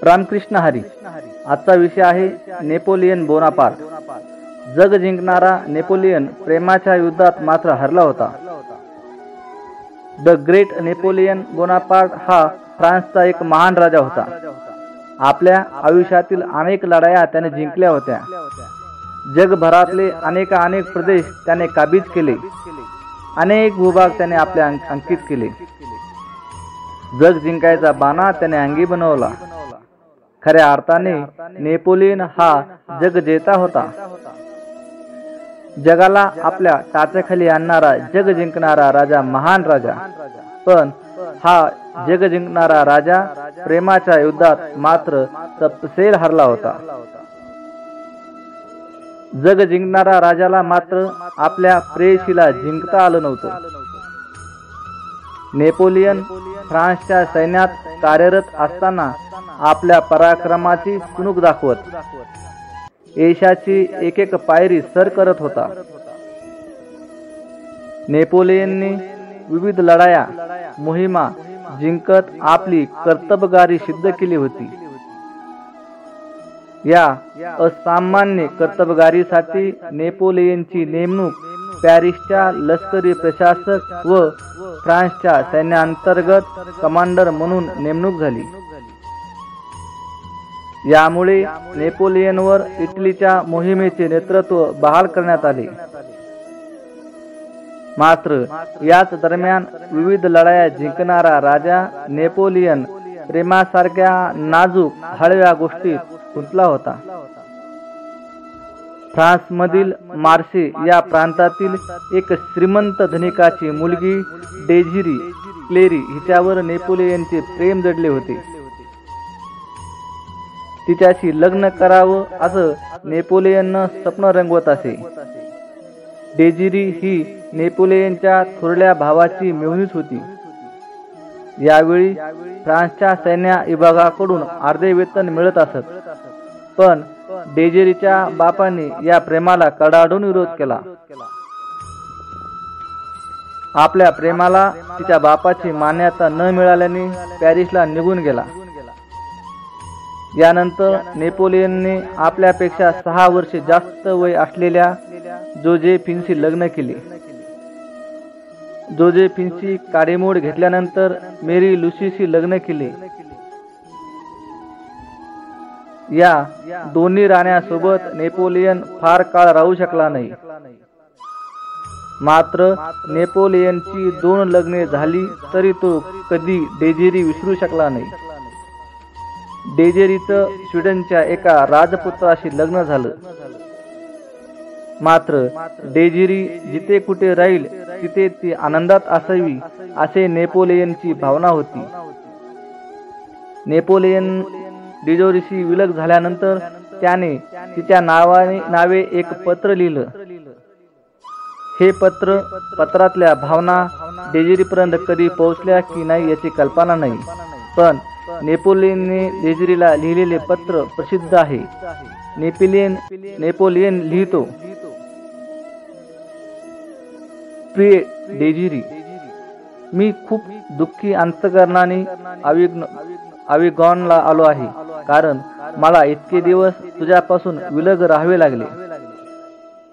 रामकृष्ण हरी। आजचा विषय आहे नेपोलियन बोनापार्ट। जग जिंकणारा नेपोलियन प्रेमाच्या युद्धात मात्र हरला होता। द ग्रेट नेपोलियन बोनापार्ट हा फ्रान्सचा एक महान राजा होता। आपल्या आयुष्यातील अनेक लढाया त्याने जिंकल्या होत्या। जगभरातले अनेक प्रदेश त्याने काबीज केले। अनेक भूभाग त्याने आपल्या अंकित केले। जग जिंकायचा बाणा त्याने अंगी बनवला। खऱ्या अर्थाने नेपोलियन हा जगजेता होता। जगाला आपल्या टाचाखाली आणणारा, जग जिंकणारा राजा, महान राजा। पण हा जग जिंकणारा राजा प्रेमाच्या युद्धात मात्र तपसेल हरला होता। जग जिंकणारा राजाला मात्र आपल्या प्रेयसीला जिंकता आलं नव्हतं। नेपोलियन फ्रान्सच्या सैन्यात कार्यरत असताना आपल्या पराक्रमाची चुणूक दाखवत यशाची एक पायरी सर करत होता। नेपोलियनने विविध लढाया, मोहिमा जिंकत आपली कर्तबगारी सिद्ध केली होती। या असामान्य कर्तबगारीसाठी नेपोलियनची नेमणूक पॅरिसच्या लष्करी प्रशासक व फ्रान्सच्या सैन्याअंतर्गत कमांडर म्हणून नेमणूक झाली। यामुळे नेपोलियनवर इटलीच्या मोहिमेचे नेतृत्व बहाल करण्यात आले। मात्र याच दरम्यान विविध लढाया जिंकणारा राजा नेपोलियन प्रेमासारख्या नाजूक हळव्या गोष्टीत गुंतला होता। फ्रान्समधील मार्से या प्रांतातील एक श्रीमंत धनिकाची मुलगी डेझिरी क्लेरी हिच्यावर नेपोलियनचे प्रेम जडले होते। तिच्याशी लग्न करावं असं नेपोलियननं स्वप्न रंगवत असे। डेझिरी ही नेपोलियनच्या थोरल्या भावाची मेहुणीच होती। यावेळी फ्रान्सच्या सैन्य विभागाकडून अर्धे वेतन मिळत असत। पण डेझिरीच्या बापाने या प्रेमाला कडाडून विरोध केला। आपल्या प्रेमाला तिच्या बापाची मान्यता न मिळाल्याने पॅरिसला निघून गेला। यानंतर नेपोलियनने आपल्यापेक्षा 6 वर्षे जास्त वय असलेल्या जोझेफिनशी लग्न केले। जोझेफिनशी काडीमोड घेतल्यानंतर मेरी लुसीशी लग्न केले। या दोन्ही राण्यांसोबत नेपोलियन फार काळ राहू शकला नाही। मात्र नेपोलियनची 2 लग्ने झाली तरी तो कधी डेझिरी विसरू शकला नाही। डेझिरीचं स्वीडनच्या एका राजपुत्राशी लग्न झालं। मात्र डेझिरी जिथे कुठे राहील तिथे ती आनंदात असावी असे नेपोलियनची भावना होती। नेपोलियन डेझिरीशी विलग झाल्यानंतर त्याने तिच्या नावे एक पत्र लिहिलं। हे पत्रातल्या भावना डेझिरीपर्यंत कधी पोहोचल्या की नाही याची कल्पना नाही। पण नेपोलियनने डेझिरीला लिहिलेले पत्र प्रसिद्ध आहे। नेपोलियन लिहितो, प्रिय डेझिरी, मी खूप दुःखी अंतःकरणाने अविगॉनला आलो आहे, कारण मला इतके दिवस तुझ्यापासून विलग राहावे लागले।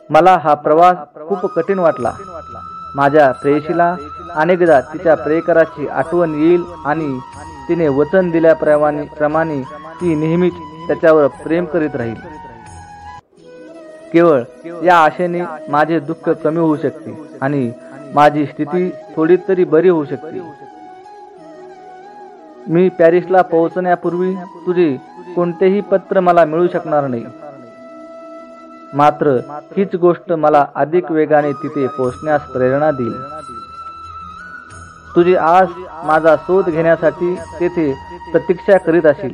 मला हा प्रवास खूप कठीण वाटला। माझ्या प्रेयसीला अनेकदा तिच्या प्रियकराची आठवण येईल आणि तिने वचन दिल्याप्रमाणे ती नेहमीच त्याच्यावर प्रेम करीत राहील। केवळ या आशेने माझे दुःख कमी होऊ शकते आणि माझी स्थिती थोडी तरी बरी होऊ शकते। मी पॅरिसला पोहोचण्यापूर्वी तुझे कोणतेही पत्र मला मिळू शकणार नाही। मात्र हीच गोष्ट मला अधिक वेगाने तिथे पोहोचण्यास प्रेरणा देईल। तुझी आस माझा शोध घेण्यासाठी तेथे प्रतीक्षा करीत असेल।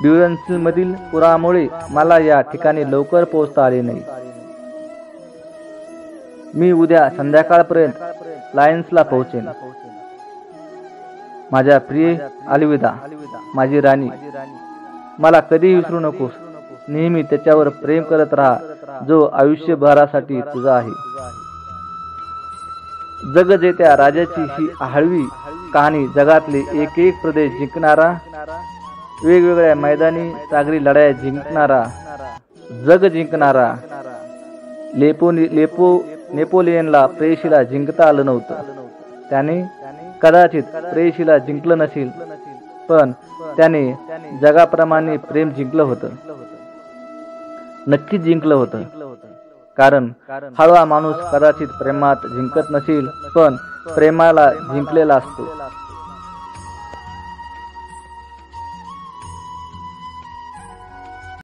ड्युरेन्समधील पुरामुळे मला या ठिकाणी लवकर पोहोचता आले नाही। मी उद्या संध्याकाळपर्यंत लायन्सला पोहोचेन। माझ्या प्रिय, अलविदा, माझी राणी, मला कधी विसरू नकोस। नेहमी त्याच्यावर प्रेम करत राहा जो आयुष्यभरासाठी तुझा आहे। जगजेत्या राजाची ही हळवी कहाणी जगातले एक प्रदेश जिंकणारा वेगवेगळ्या मैदानी सागरी लढाया जिंकणारा, जग जिंकणारा नेपोलियनला प्रेयशीला जिंकता आलं नव्हतं. त्याने कदाचित प्रेयशीला जिंकलं नसेल, पण त्याने जगाप्रमाणे प्रेम जिंकलं होतं. नक्कीच जिंकलं होतं. कारण हळवा माणूस कदाचित प्रेमात जिंकत नसेल, पण प्रेमाला जिंकलेला असतो.